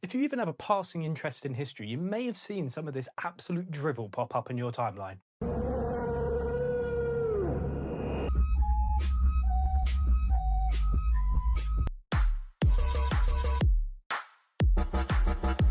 If you even have a passing interest in history, you may have seen some of this absolute drivel pop up in your timeline.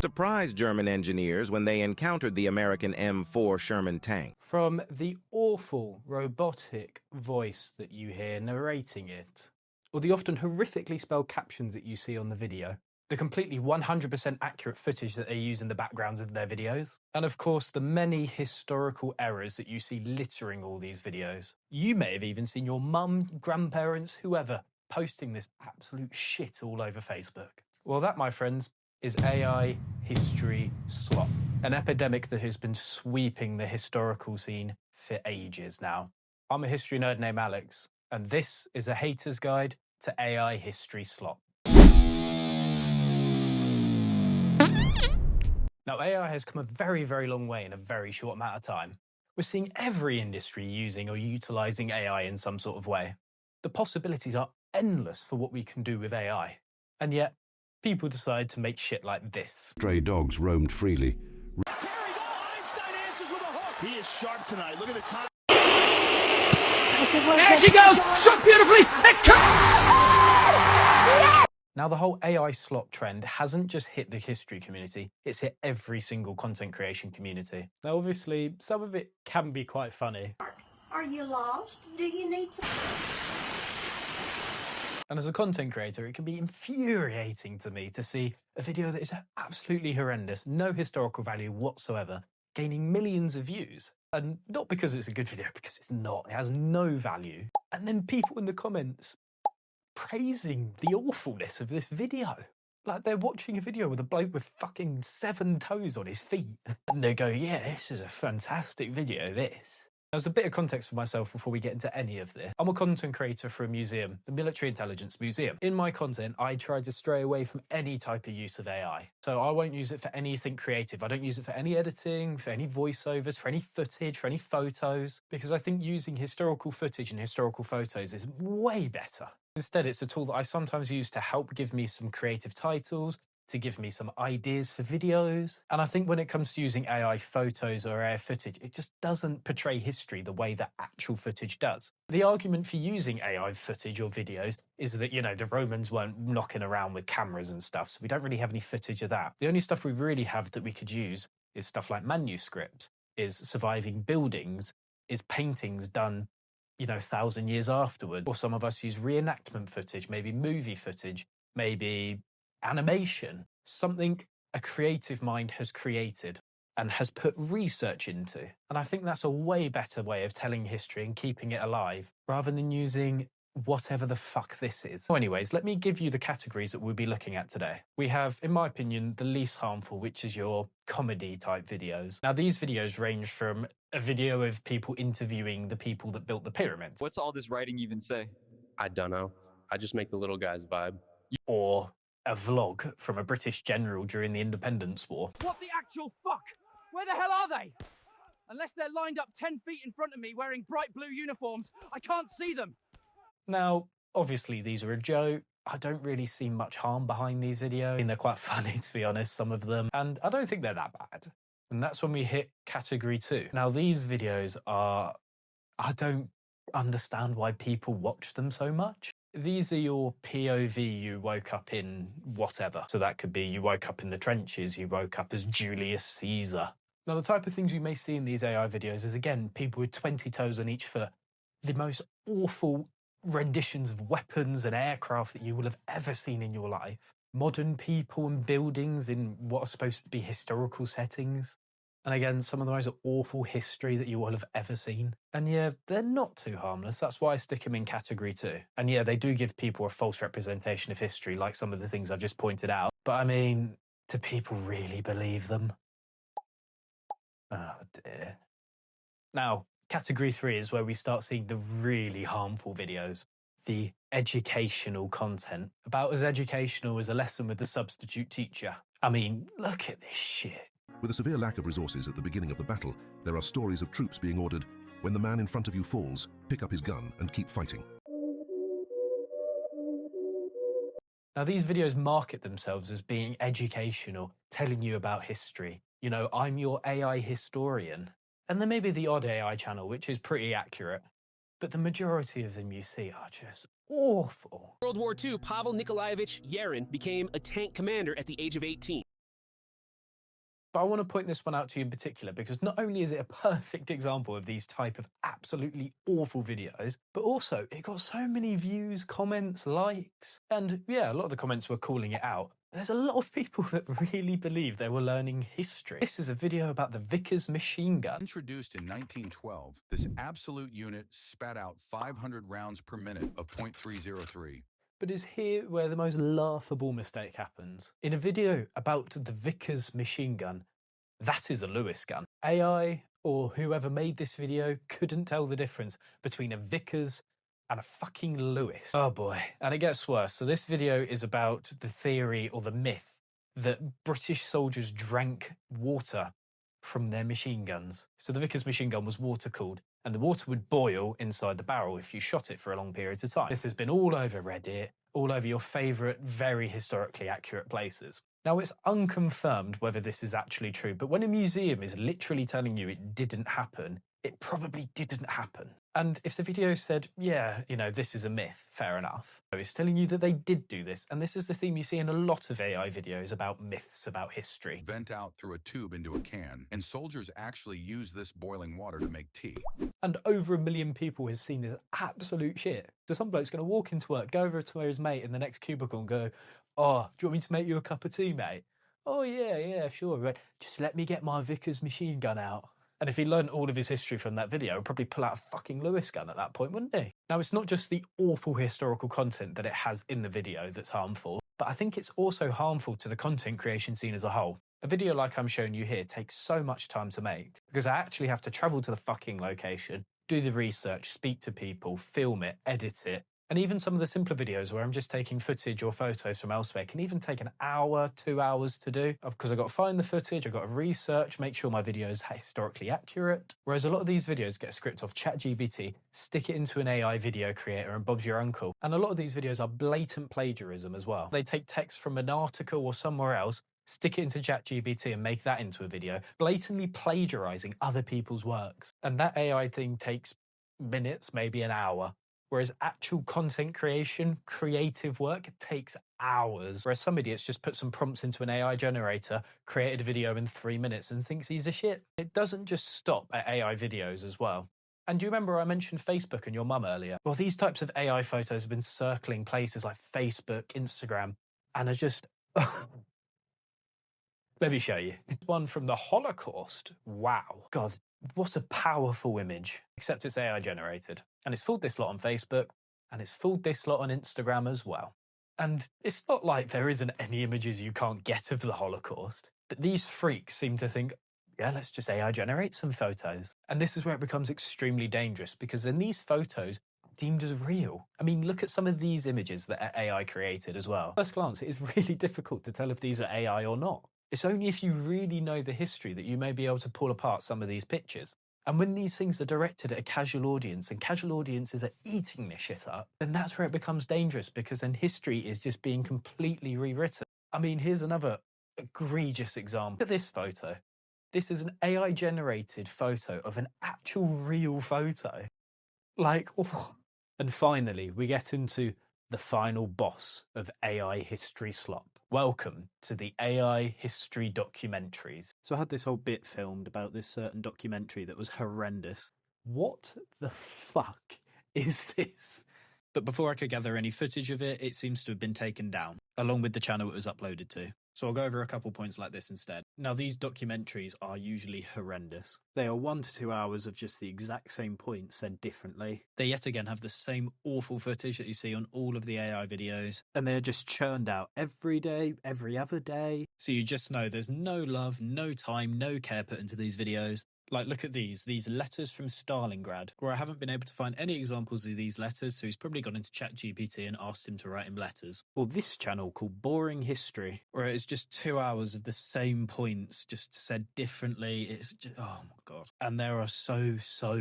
Surprised German engineers when they encountered the American M4 Sherman tank. From the awful robotic voice that you hear narrating it, or the often horrifically spelled captions that you see on the video, the completely 100% accurate footage that they use in the backgrounds of their videos, and of course the many historical errors that you see littering all these videos. You may have even seen your mum, grandparents, whoever, posting this absolute shit all over Facebook. Well, that, my friends, is AI history slop, an epidemic that has been sweeping the historical scene for ages now. I'm a history nerd named Alex, and this is a hater's guide to AI history slop. Now, AI has come a very, very long way in a very short amount of time. We're seeing every industry using or utilizing AI in some sort of way. The possibilities are endless for what we can do with AI. And yet, people decide to make shit like this. Stray dogs roamed freely. Einstein answers with a hook. He is sharp tonight. Look at the time. There she goes! Struck beautifully! It's Now, the whole AI slop trend hasn't just hit the history community, it's hit every single content creation community. Now, obviously, some of it can be quite funny. Are you lost? Do you need some... And as a content creator, it can be infuriating to me to see a video that is absolutely horrendous, no historical value whatsoever, gaining millions of views. And not because it's a good video, because it's not. It has no value. And then people in the comments praising the awfulness of this video. Like they're watching a video with a bloke with fucking 7 toes on his feet. And they go, yeah, this is a fantastic video, this. There's a bit of context for myself before we get into any of this. I'm a content creator for a museum, the Military Intelligence Museum. In my content, I try to stray away from any type of use of AI. So I won't use it for anything creative. I don't use it for any editing, for any voiceovers, for any footage, for any photos, because I think using historical footage and historical photos is way better. Instead, it's a tool that I sometimes use to help give me some creative titles, to give me some ideas for videos. And I think when it comes to using AI photos or AI footage, it just doesn't portray history the way that actual footage does. The argument for using AI footage or videos is that, you know, the Romans weren't knocking around with cameras and stuff, so we don't really have any footage of that. The only stuff we really have that we could use is stuff like manuscripts, is surviving buildings, is paintings done, you know, 1,000 years afterward. Or some of us use reenactment footage, maybe movie footage, maybe animation, something a creative mind has created and has put research into. And I think that's a way better way of telling history and keeping it alive, rather than using whatever the fuck this is. So anyways, let me give you the categories that we'll be looking at today. We have, in my opinion, the least harmful, which is your comedy type videos. Now, these videos range from a video of people interviewing the people that built the pyramids. What's all this writing even say? I don't know. I just make the little guys vibe. Or a vlog from a British general during the Independence War. What the actual fuck? Where the hell are they? Unless they're lined up 10 feet in front of me wearing bright blue uniforms, I can't see them. Now, obviously these are a joke. I don't really see much harm behind these videos. I mean, they're quite funny, to be honest, some of them. And I don't think they're that bad. And that's when we hit category 2. Now, these videos are... I don't understand why people watch them so much. These are your POV, you woke up in whatever. So that could be you woke up in the trenches, you woke up as Julius Caesar. Now, the type of things you may see in these AI videos is, again, people with 20 toes on each foot. The most awful renditions of weapons and aircraft that you will have ever seen in your life. Modern people and buildings in what are supposed to be historical settings. And again, some of the most awful history that you will have ever seen. And yeah, they're not too harmless. That's why I stick them in category 2. And yeah, they do give people a false representation of history, like some of the things I've just pointed out. But I mean, do people really believe them? Oh dear. Now, category 3 is where we start seeing the really harmful videos. The educational content. About as educational as a lesson with a substitute teacher. I mean, look at this shit. With a severe lack of resources at the beginning of the battle, there are stories of troops being ordered, when the man in front of you falls, pick up his gun and keep fighting. Now, these videos market themselves as being educational, telling you about history. You know, I'm your AI historian. And there may be the odd AI channel, which is pretty accurate, but the majority of them you see are just awful. World War II, Pavel Nikolaevich Yarin became a tank commander at the age of 18. But I want to point this one out to you in particular because not only is it a perfect example of these type of absolutely awful videos, but also it got so many views, comments, likes, and yeah, a lot of the comments were calling it out. There's a lot of people that really believe they were learning history. This is a video about the Vickers machine gun. Introduced in 1912, this absolute unit spat out 500 rounds per minute of .303. But it's here where the most laughable mistake happens. In a video about the Vickers machine gun, that is a Lewis gun. AI, or whoever made this video, couldn't tell the difference between a Vickers and a fucking Lewis. Oh boy. And it gets worse. So this video is about the theory or the myth that British soldiers drank water from their machine guns. So the Vickers machine gun was water cooled, and the water would boil inside the barrel if you shot it for a long period of time. This has been all over Reddit, all over your favourite, very historically accurate places. Now, it's unconfirmed whether this is actually true, but when a museum is literally telling you it didn't happen, it probably didn't happen. And if the video said, yeah, you know, this is a myth, fair enough. It's telling you that they did do this, and this is the theme you see in a lot of AI videos about myths, about history. Vent out through a tube into a can, and soldiers actually use this boiling water to make tea. And over 1 million people has seen this absolute shit. So some bloke's going to walk into work, go over to his mate in the next cubicle and go, oh, do you want me to make you a cup of tea, mate? Oh, yeah, sure. Right. Just let me get my Vickers machine gun out. And if he learned all of his history from that video, he'd probably pull out a fucking Lewis gun at that point, wouldn't he? Now, it's not just the awful historical content that it has in the video that's harmful, but I think it's also harmful to the content creation scene as a whole. A video like I'm showing you here takes so much time to make because I actually have to travel to the fucking location, do the research, speak to people, film it, edit it. And even some of the simpler videos where I'm just taking footage or photos from elsewhere can even take an hour, 2 hours to do because I've got to find the footage, I've got to research, make sure my video is historically accurate. Whereas a lot of these videos get a script off ChatGPT, stick it into an AI video creator and Bob's your uncle. And a lot of these videos are blatant plagiarism as well. They take text from an article or somewhere else, stick it into ChatGPT and make that into a video, blatantly plagiarizing other people's works. And that AI thing takes minutes, maybe an hour. Whereas actual content creation, creative work, takes hours. Whereas some idiots just put some prompts into an AI generator, created a video in 3 minutes and thinks he's a shit. It doesn't just stop at AI videos as well. And do you remember I mentioned Facebook and your mum earlier? Well, these types of AI photos have been circling places like Facebook, Instagram, and are just... Let me show you. One from the Holocaust. Wow. God, what a powerful image. Except it's AI generated. And it's fooled this lot on Facebook, and it's fooled this lot on Instagram as well. And it's not like there isn't any images you can't get of the Holocaust. But these freaks seem to think, yeah, let's just AI generate some photos. And this is where it becomes extremely dangerous, because then these photos deemed as real. I mean, look at some of these images that are AI created as well. At first glance, it is really difficult to tell if these are AI or not. It's only if you really know the history that you may be able to pull apart some of these pictures. And when these things are directed at a casual audience and casual audiences are eating this shit up, then that's where it becomes dangerous, because then history is just being completely rewritten. I mean, here's another egregious example. Look at this photo. This is an AI generated photo of an actual real photo. Like, oh. And finally, we get into the final boss of AI history slop. Welcome to the AI history documentaries. So I had this whole bit filmed about this certain documentary that was horrendous. What the fuck is this? But before I could gather any footage of it, it seems to have been taken down, along with the channel it was uploaded to. So I'll go over a couple points like this instead. Now, these documentaries are usually horrendous. They are 1 to 2 hours of just the exact same point said differently. They yet again have the same awful footage that you see on all of the AI videos, and they're just churned out every day, every other day. So you just know there's no love, no time, no care put into these videos. Like, look at these letters from Stalingrad, where I haven't been able to find any examples of these letters, so he's probably gone into ChatGPT and asked him to write him letters. Or this channel called Boring History, where it's just 2 hours of the same points, just said differently. It's just, oh my God. And there are so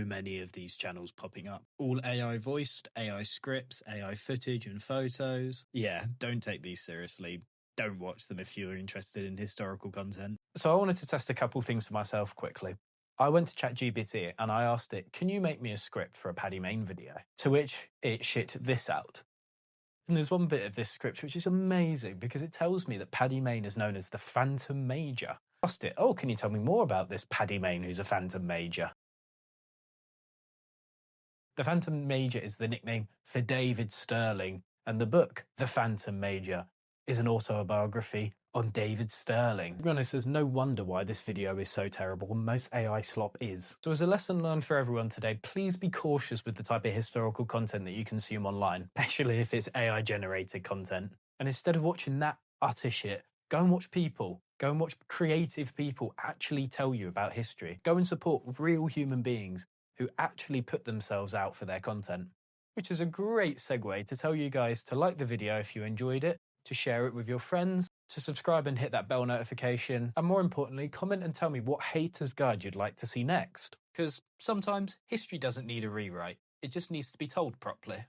many of these channels popping up. All AI voiced, AI scripts, AI footage and photos. Yeah, don't take these seriously. Don't watch them if you're interested in historical content. So I wanted to test a couple things for myself quickly. I went to ChatGPT and I asked it, can you make me a script for a Paddy Mayne video? To which it shit this out. And there's one bit of this script which is amazing because it tells me that Paddy Mayne is known as the Phantom Major. I asked it, oh, can you tell me more about this Paddy Mayne who's a Phantom Major? The Phantom Major is the nickname for David Sterling, and the book, The Phantom Major, is an autobiography on David Sterling. To be honest, there's no wonder why this video is so terrible, and most AI slop is. So as a lesson learned for everyone today, please be cautious with the type of historical content that you consume online, especially if it's AI-generated content. And instead of watching that utter shit, go and watch people. Go and watch creative people actually tell you about history. Go and support real human beings who actually put themselves out for their content. Which is a great segue to tell you guys to like the video if you enjoyed it, to share it with your friends, to subscribe and hit that bell notification, and more importantly, comment and tell me what Haters Guide you'd like to see next. Because sometimes history doesn't need a rewrite, it just needs to be told properly.